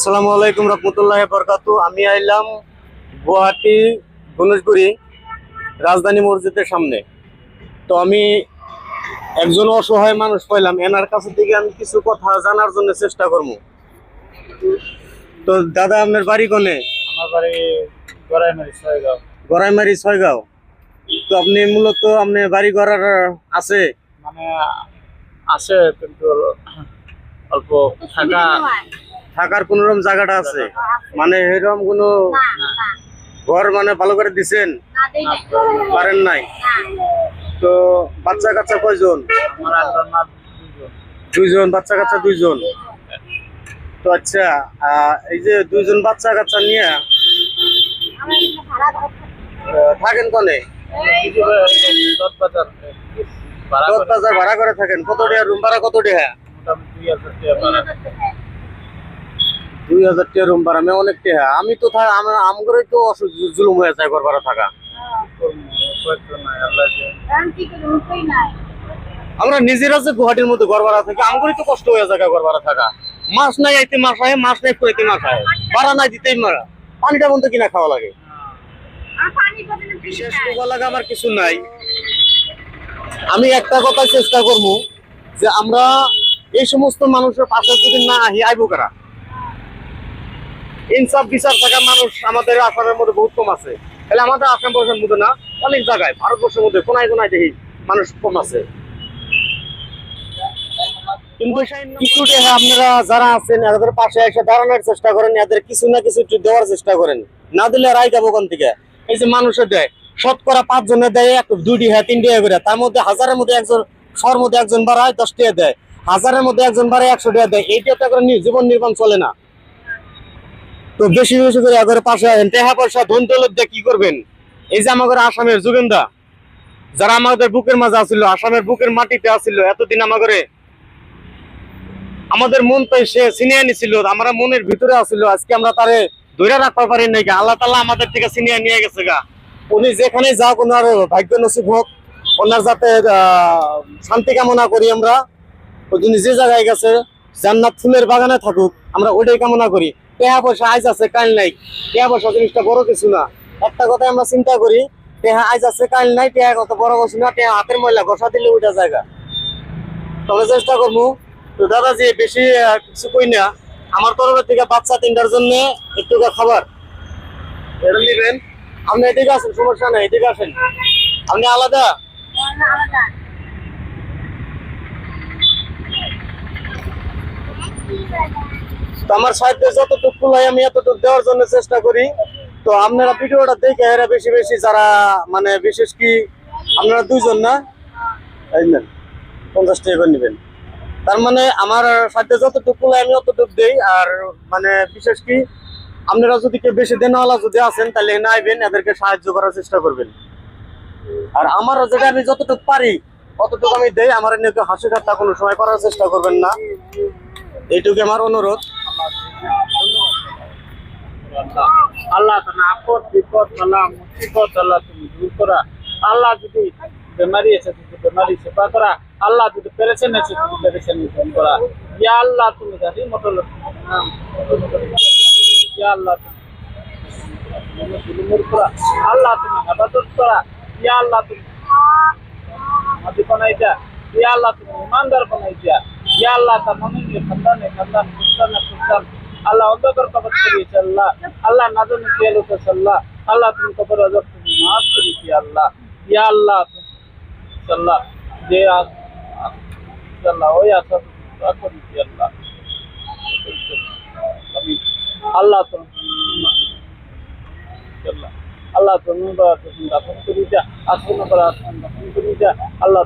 আসসালামু আলাইকুম রহমতুল্লাহি বরকাতু। আমি আইলাম গুয়াহাটি গণেশগুড়ি রাজধানী মসজিদের সামনে। তো আমি একজন অসহায় মানুষ পাইলাম, এনার কাছে থেকে আমি কিছু কথা জানার জন্য চেষ্টা করব। তো দাদা, আপনার বাড়ি কোনে? আমার বাড়ি গড়াইমারি ছয়গাঁও। গড়াইমারি ছয়গাঁও। তো আপনি মূলত আপনি বাড়ি করার আছে? মানে আছে, কিন্তু অল্প থাকার কোনোরকম জায়গাটা আছে? মানে এরকম কোনো ঘর মানে ভালো করে দিছেন? পারেন নাই? তো বাচ্চা কাচ্চা কয়জন? আমার আল্লাহর নাম দুইজন বাচ্চা কাচ্চা, দুইজন। তো আচ্ছা, এই যে দুইজন বাচ্চা কাচ্চা নিয়ে থাকেন কোনে? বাজার বাজার ভাড়া করে থাকেন? কত টাকা রুম ভাড়া? কত টাকা? মোটামুটি 2000 টাকা ভাড়া। 2000 টাকা রুম ভাড়া? অনেক টাকা। আমি তো আমগরে তো জুলুম হয়ে যায় ঘর ভাড়া থাকা। আমরা নিজেরা যে গুয়াহাটির মধ্যে ঘর ভাড়া থাকি, আমগরই তো কষ্ট হয়ে যায় ঘর ভাড়া থাকা। মাছ নাই আইতে মাছ আয়, মাছ নাই ফুরাইতে মাছ আয়, ভাড়া নাই দিতেই মারা, পানিটা বন্ধ কিনা খাওয়া লাগে। বিশেষ খাওয়া লাগে আমার কিছু নাই। আমি একটা কথা চেষ্টা করবো যে আমরা এই সমস্ত মানুষের পাশে যদি না আহি, আইবো কারা? ইনসাফ বিচার থাকা মানুষ আমাদের আসামের মধ্যে বহুত কম আছে। তাহলে আমাদের আসাম বর্ষের মধ্যে না, অনেক জায়গায় ভারতবর্ষের মধ্যে কোনায় কোনায় দেখি মানুষ কম আছে। কিন্তু কিছু আপনারা যারা আছেন এদের পাশে এসে দাঁড়ানোর চেষ্টা করেন, এদের কিছু না কিছু দেওয়ার চেষ্টা করেন। না দিলে রায় যাবো কোন থেকে? এই যে মানুষের দেয়, শতকরা 5 জনের দেয় 2টি 3 টাকা করে, তার মধ্যে হাজারের মধ্যে একজন, 100-র মধ্যে একজন বাড়ায় 10 টাকা দেয়, হাজারের মধ্যে একজন বাড়ায় 100 টাকা দেয়। এইটা তো করে জীবন নির্বাণ চলে না। তো বেশি বেশি করে এদের পাশে আসেন। টাকা পয়সা ধন দৌলত দিয়ে কি করবেন? এই যে আমাদের আসামের যুগেন্দা যারা আমাদের বুকের মাঝে আসছিল, আসামের বুকের মাটিতে আসছিল এতদিন, আমাদের মন তো সে ছিনিয়ে নিছিল, আমরা মনের ভিতরে আসছিল। আজকে আমরা তারে ধরে রাখতে পারি নাই। আল্লাহ তাআলা আমাদের থেকে ছিনিয়ে নিয়ে গেছে গা। উনি যেখানে যাক, ওনার ভাগ্য নসিব হোক, ওনার যাতে শান্তি কামনা করি আমরা। উনি যে জায়গায় গেছে জান্নাত ফুলের বাগানে থাকুক, আমরা ওইটাই কামনা করি। টাকা পয়সা আইজ আছে কাল নাই, টাকা পয়সা জিনিসটা বড় কিছু না। একটা কথাই আমরা চিন্তা করি, টাকা আইজ আছে কাল নাই, টাকা কত বড় কিছু না। টাকা হাতের ময়লা ঘষা দিলে ওইটা জায়গা। তবে চেষ্টা করবো। তো দাদাজি, বেশি কিছু কই না, আমার তরফের থেকে বাচ্চা 3টার জন্য একটু খাবার এটা নিবেন। আপনি এদিকে আসেন, সমস্যা নাই, এদিকে আসেন। আপনি আলাদা তো আমার সাহিত্যে যতটুকু লাই আমি এতটুকু দেওয়ার জন্য চেষ্টা করি। তো আপনারা ভিডিওটা দেখে এরা বেশি বেশি যারা মানে বিশেষ কি আপনারা 2জন না, এই নেন 50 টাকা করে নেবেন। তার মানে আমার সাথে যতটুকু লাই আমি অতটুকু দেই। আর মানে বিশেষ কি আপনারা যদি কেউ বেশি দেনওয়ালা যদি আছেন, তাহলে না আইবেন, এদেরকে সাহায্য করার চেষ্টা করবেন। আর আমার যেটা আমি যতটুকু পারি অতটুকু আমি দেই। আমার নিয়ে কেউ হাসি ঠাট্টা কোনো সময় করার চেষ্টা করবেন না, এইটুকু আমার অনুরোধ। আল্লাহ আপদ বিপদ বালা মুসিবত আল্লাহ তুমি দূর করা। আল্লাহ যদি বেমারি আছে যদি বেমারি সেবা করা। আল্লাহ যদি পেরেছেন আছে যদি পেরেছেন দূর করা। ইয়া আল্লাহ তুমি গাড়ি মোটর ইয়া আল্লাহ তুমি দূর করা। আল্লাহ তুমি ইবাদত করা। ইয়া আল্লাহ তুমি আদি বানাই যা। ইয়া আল্লাহ তুমি ইমানদার বানাই যা। ইয়া আল্লাহ তামান্নি খানদানে খানদান কুস্তানে কুস্তান আল্লাহ অন্ধকার কবর করিয়েছে আল্লাহ। আল্লাহ নাজর নিয়ে লোকেছে আল্লাহ। আল্লাহ তুমি কবর আজাব তুমি মাফ করিয়েছি আল্লাহ। ইয়া আল্লাহ আল্লাহ যে আল্লাহ ওই আসা করিয়েছি আল্লাহ। আল্লাহ তুমি আল্লাহ তুমি দাফন করি যা, আসন করা আসন দাফন করি যা আল্লাহ।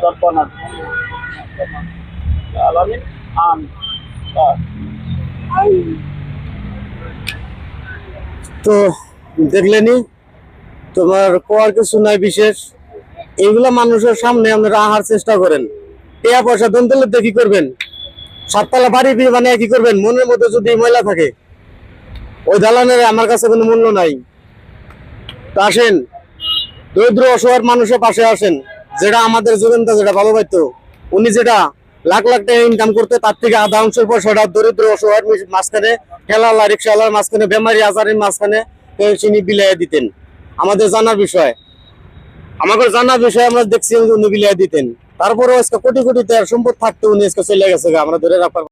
রব্বানা আলামিন আমিন। তো দেখলেনি, তোমার কোয়ার কিছু নাই বিশেষ। এইগুলা মানুষের সামনে আপনারা আহার চেষ্টা করেন। টাকা পয়সা দন্তলে দিয়ে কি করবেন? 7তলা বাড়ি মানে কি করবেন? মনের মধ্যে যদি ময়লা থাকে, ওই দালানের আমার কাছে কোনো মূল্য নাই। তো আসেন, দরিদ্র অসহায় মানুষের পাশে আসেন। যেটা আমাদের যুগেন্দা যেটা ভালো পাইতো, উনি যেটা লাখ লাখ টাকা ইনকাম করতে, তার থেকে আধা অংশের পয়সাটা দরিদ্র অসহায়ের মাঝখানে, ঠেলাওয়ালা রিক্সাওয়ালার মাঝখানে, বেমারি আজারের মাঝখানে তিনি বিলাইয়া দিতেন। আমাদের জানার বিষয়, আমাদের জানার বিষয় আমরা দেখছি উনি বিলাইয়া দিতেন। তারপরে আজকে কোটি কোটি টাকার সম্পদ থাকতে উনি আজকে চলে গেছে, আমরা ধরে রাখতে